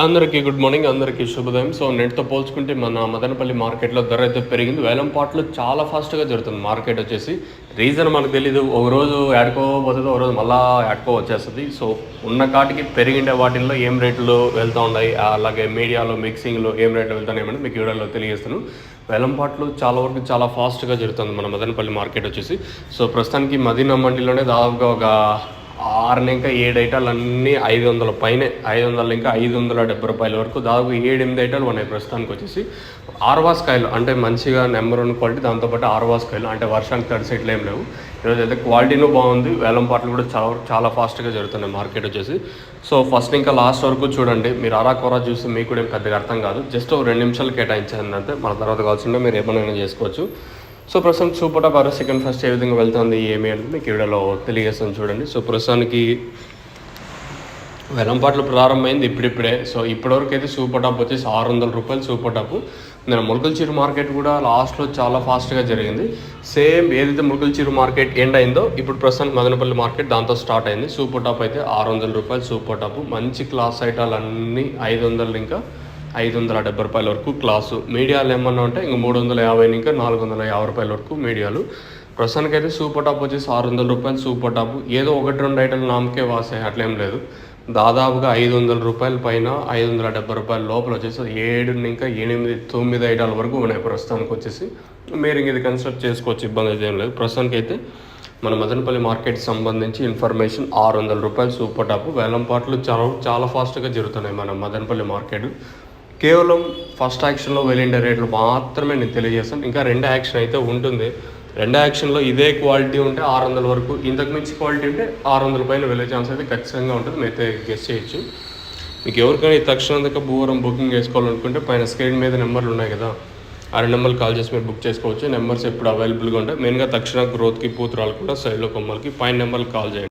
అందరికీ good morning, అందరికీ శుభోదయం. సో నెట్తో పోల్చుకుంటే మన మదనపల్లి మార్కెట్లో ధర అయితే పెరిగింది. వేలం పాటలు చాలా ఫాస్ట్గా జరుగుతుంది మార్కెట్ వచ్చేసి. రీజన్ మనకు తెలీదు. ఒక రోజు యాడ్కో పోతుంది, ఒక రోజు మళ్ళీ యాడ్కో వచ్చేస్తుంది. సో ఉన్న కాటికి పెరిగిండే వాటిల్లో ఏం రేట్లు వెళ్తూ ఉన్నాయి, అలాగే మీడియాలో మిక్సింగ్లో ఏం రేట్లు వెళ్తున్నాయని మీకు వీడియోలో తెలియజేస్తాను. వేలం పాటలు చాలా వరకు చాలా ఫాస్ట్గా జరుగుతుంది మన మదనపల్లి మార్కెట్ వచ్చేసి. సో ప్రస్తుతానికి మదీనా మండీలోనే దాదాపుగా ఒక 6 ఇంకా 7 ఐటాలు అన్నీ 500 పైనే, 500 ఇంకా 570 రూపాయల వరకు దాదాపు 7-8 ఐటాలు ఉన్నాయి ప్రస్తుతానికి వచ్చేసి. ఆర్వాస్ కాయలు అంటే మంచిగా నెంబర్ 1 క్వాలిటీ, దాంతోపాటు ఆర్వాస్ కాయలు అంటే వర్షానికి తడిసేట్లు ఏం లేవు. ఈరోజు అయితే క్వాలిటీనూ బాగుంది. వేలం పాటలు కూడా చాలా ఫాస్ట్గా జరుగుతున్నాయి మార్కెట్ వచ్చేసి. సో ఫస్ట్ ఇంకా లాస్ట్ వరకు చూడండి. మీరు అరాకొరా చూస్తే మీకు కూడా ఏం పెద్దగా అర్థం కాదు. జస్ట్ 2 నిమిషాలు కేటాయించాను అంతే. మన తర్వాత కావాల్సిందే మీరు ఏమైనా చేసుకోవచ్చు. సో ప్రస్తుతం సూపర్ టాప్ సెకండ్ ఫస్ట్ ఏ విధంగా వెళ్తుంది ఏమి అంటే మీకు వీడియోలో తెలియజేస్తాను చూడండి. సో ప్రస్తుతానికి వేలంపాట్లు ప్రారంభమైంది ఇప్పుడిప్పుడే. సో ఇప్పటివరకు అయితే సూపర్ టాప్ వచ్చేసి 600 రూపాయలు సూపర్ టాప్. నేను ములకల్చీరు మార్కెట్ కూడా లాస్ట్లో చాలా ఫాస్ట్గా జరిగింది. సేమ్ ఏదైతే ములకల్చీరు మార్కెట్ ఎండ్ అయిందో ఇప్పుడు ప్రస్తుతానికి మదనపల్లి మార్కెట్ దాంతో స్టార్ట్ అయింది. సూపర్ టాప్ అయితే 600 రూపాయలు సూపర్ టాప్. మంచి క్లాస్ ఐటాలు అన్నీ 500 ఇంకా 570 రూపాయల వరకు క్లాసు. మీడియాలు ఏమన్నా ఉంటే ఇంక 350 ఇంకా 450 రూపాయల వరకు మీడియాలు. ప్రస్తుతానికి అయితే సూపర్ టాప్ వచ్చేసి 600 రూపాయలు సూపర్ టాప్. ఏదో 1-2 ఐటలు నామకే వాసాయి అట్లేం లేదు. దాదాపుగా 500 రూపాయల పైన 570 రూపాయల లోపల వచ్చేసి 7 ఇంకా 8-9 ఐటాల వరకు ఉన్నాయి ప్రస్తుతానికి వచ్చేసి. మీరు ఇంక ఇది కన్సిడర్ చేసుకోవచ్చు, ఇబ్బంది అయితే ఏం లేదు. ప్రస్తుతానికి అయితే మన మదనపల్లి మార్కెట్కి సంబంధించి ఇన్ఫర్మేషన్ 600 రూపాయలు సూపర్ టాప్. వేలం పాటలు చాలా ఫాస్ట్గా జరుగుతున్నాయి మన మదనపల్లి మార్కెట్. కేవలం ఫస్ట్ యాక్షన్లో వెళ్ళిండే రేట్లు మాత్రమే నేను తెలియజేస్తాను. ఇంకా 2 యాక్షన్ అయితే ఉంటుంది. 2 యాక్షన్లో ఇదే క్వాలిటీ ఉంటే 600 వరకు, ఇంతకు మించి క్వాలిటీ ఉంటే 600 పైన వెళ్ళే ఛాన్స్ అయితే ఖచ్చితంగా ఉంటుంది. మీరైతే గెస్ చేయొచ్చు. మీకు ఎవరికైనా ఈ తక్షణం దగ్గర భూవరం బుకింగ్ చేసుకోవాలనుకుంటే పైన స్క్రీన్ మీద నెంబర్లు ఉన్నాయి కదా, ఆ 2 నెంబర్లు కాల్ చేసి మీరు బుక్ చేసుకోవచ్చు. నెంబర్స్ ఎప్పుడు అవైలబుల్గా ఉంటాయి. మెయిన్గా తక్షణ గ్రోత్కి, పూతురాలు కూడా సైడ్లో కొమ్మలకి పైన నెంబర్లు కాల్ చేయండి.